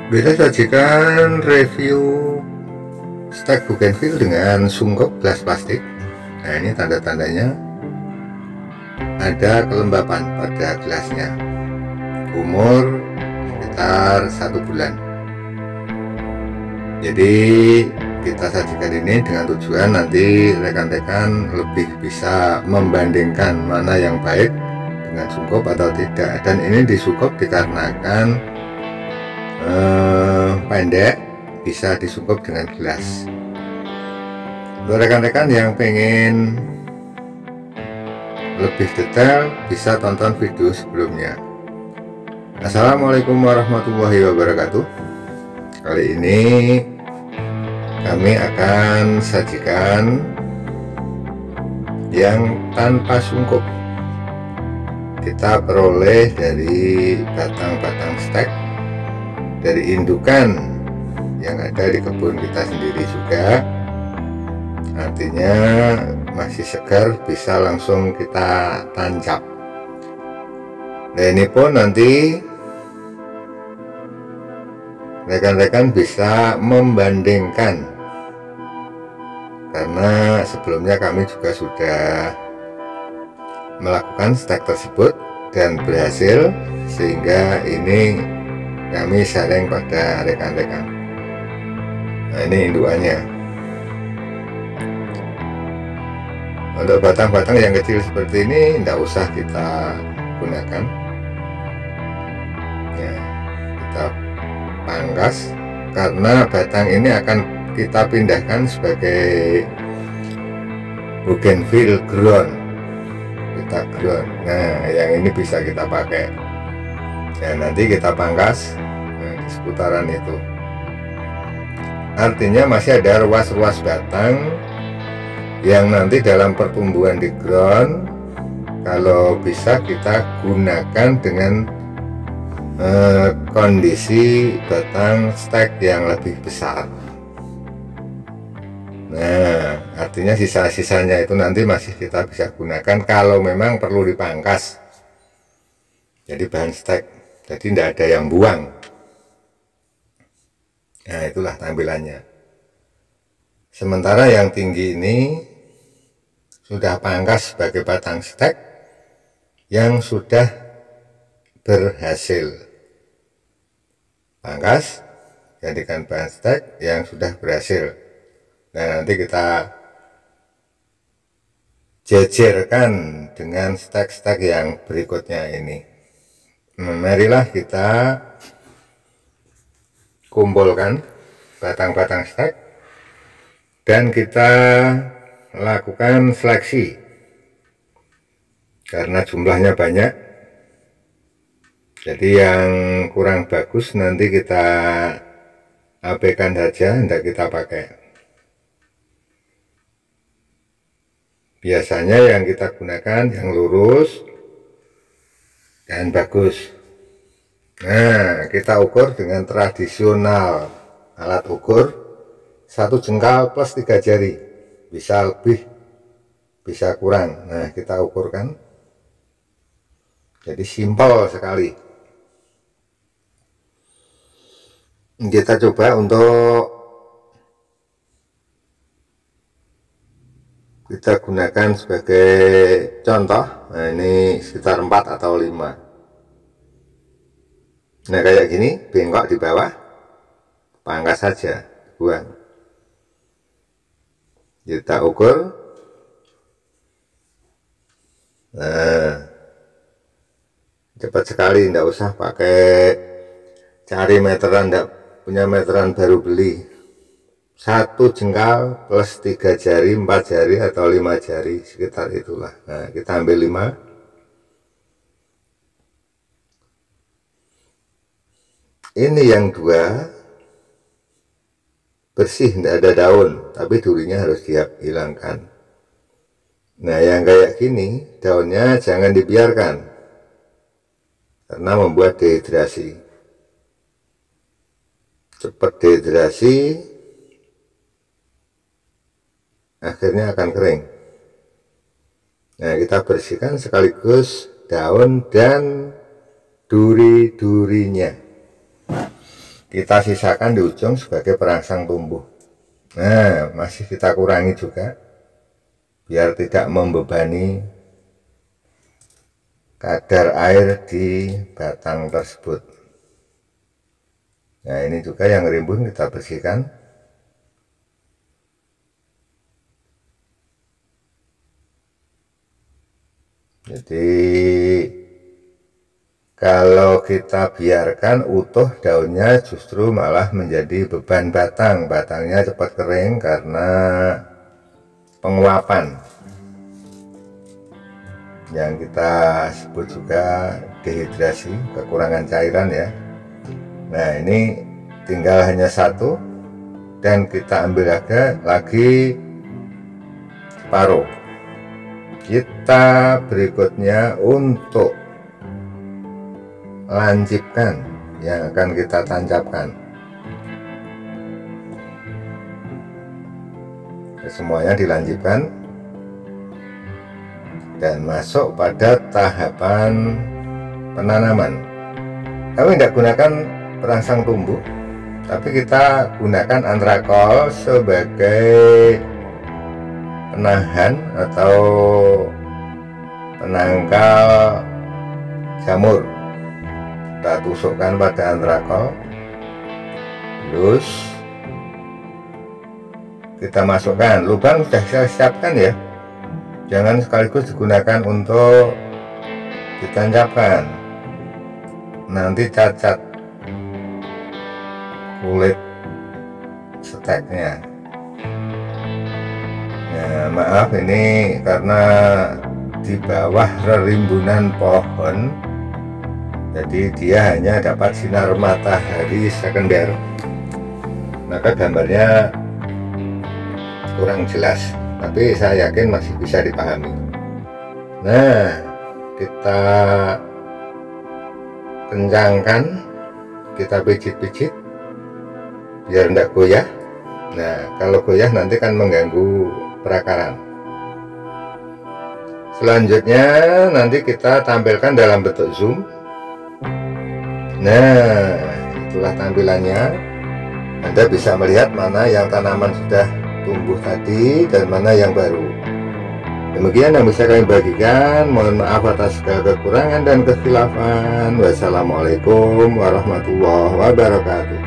Bisa sajikan review stek bougainville dengan sungkup gelas plastik. Nah, ini tanda-tandanya ada kelembapan pada gelasnya. Umur sekitar 1 bulan. Jadi kita sajikan ini dengan tujuan nanti rekan-rekan lebih bisa membandingkan mana yang baik dengan sungkup atau tidak. Dan ini disungkup dikarenakan pendek, bisa disungkup dengan gelas. Untuk rekan-rekan yang pengen lebih detail bisa tonton video sebelumnya. Assalamualaikum warahmatullahi wabarakatuh. Kali ini kami akan sajikan yang tanpa sungkup. Kita peroleh dari batang-batang stek dari indukan yang ada di kebun kita sendiri juga, artinya masih segar, bisa langsung kita tancap. Nah, ini pun nanti rekan-rekan bisa membandingkan, karena sebelumnya kami juga sudah melakukan stek tersebut dan berhasil, sehingga ini kami sharing pada rekan-rekan. Nah, ini indukannya. Untuk batang-batang yang kecil seperti ini tidak usah kita gunakan ya, kita pangkas, karena batang ini akan kita pindahkan sebagai bougainville ground. Kita ground. Nah, yang ini bisa kita pakai. Ya, nanti kita pangkas di seputaran itu. Artinya masih ada ruas-ruas batang yang nanti dalam pertumbuhan di ground, kalau bisa kita gunakan dengan kondisi batang stek yang lebih besar. Nah, artinya sisa-sisanya itu nanti masih kita bisa gunakan kalau memang perlu dipangkas. Jadi bahan stek, jadi tidak ada yang buang. Nah, itulah tampilannya. Sementara yang tinggi ini sudah pangkas sebagai batang stek yang sudah berhasil. Pangkas, jadikan bahan stek yang sudah berhasil. Nah, nanti kita jejerkan dengan stek-stek yang berikutnya ini. Marilah kita kumpulkan batang-batang stek dan kita lakukan seleksi, karena jumlahnya banyak. Jadi yang kurang bagus nanti kita abaikan saja, tidak kita pakai. Biasanya yang kita gunakan yang lurus dan bagus. Nah, kita ukur dengan tradisional alat ukur 1 jengkal plus 3 jari, bisa lebih bisa kurang. Nah, kita ukurkan, jadi simpel sekali. Kita coba untuk kita gunakan sebagai contoh. Nah, ini sekitar 4 atau 5. Nah, kayak gini, bengkok di bawah, pangkas saja, buang. Kita ukur. Nah, cepat sekali, tidak usah pakai cari meteran, tidak punya meteran baru beli. 1 jengkal plus 3 jari, 4 jari atau 5 jari, sekitar itulah. Nah, kita ambil 5. Ini yang 2 bersih, tidak ada daun, tapi durinya harus dihilangkan. Nah, yang kayak gini, daunnya jangan dibiarkan, karena membuat dehidrasi. Cepat dehidrasi, akhirnya akan kering. Nah, kita bersihkan sekaligus daun dan duri-durinya. kita sisakan di ujung sebagai perangsang tumbuh. Nah, masih kita kurangi juga biar tidak membebani kadar air di batang tersebut. Nah, ini juga yang rimbun kita bersihkan. Jadi kalau kita biarkan utuh daunnya justru malah menjadi beban batang. Batangnya cepat kering karena penguapan yang kita sebut juga dehidrasi, kekurangan cairan ya. Nah, ini tinggal hanya satu dan kita ambil lagi separuh. Kita berikutnya untuk lancipkan yang akan kita tancapkan. Semuanya dilancipkan dan masuk pada tahapan penanaman. Kami tidak gunakan perangsang tumbuh, tapi kita gunakan antrakol sebagai penahan atau penangkal jamur. Kita tusukkan pada antrakol, terus kita masukkan. Lubang sudah saya siapkan ya, jangan sekaligus digunakan untuk ditancapkan, nanti cacat kulit steknya. Nah, maaf ini karena di bawah rerimbunan pohon, jadi dia hanya dapat sinar matahari sekunder, maka gambarnya kurang jelas, tapi saya yakin masih bisa dipahami. Nah, kita kencangkan, kita pijit-pijit biar tidak goyah. Nah, kalau goyah nanti kan mengganggu perakaran. Selanjutnya nanti kita tampilkan dalam bentuk zoom. Nah, itulah tampilannya. Anda bisa melihat mana yang tanaman sudah tumbuh tadi dan mana yang baru. Demikian yang bisa kami bagikan. Mohon maaf atas segala kekurangan dan kekhilafan. Wassalamualaikum warahmatullahi wabarakatuh.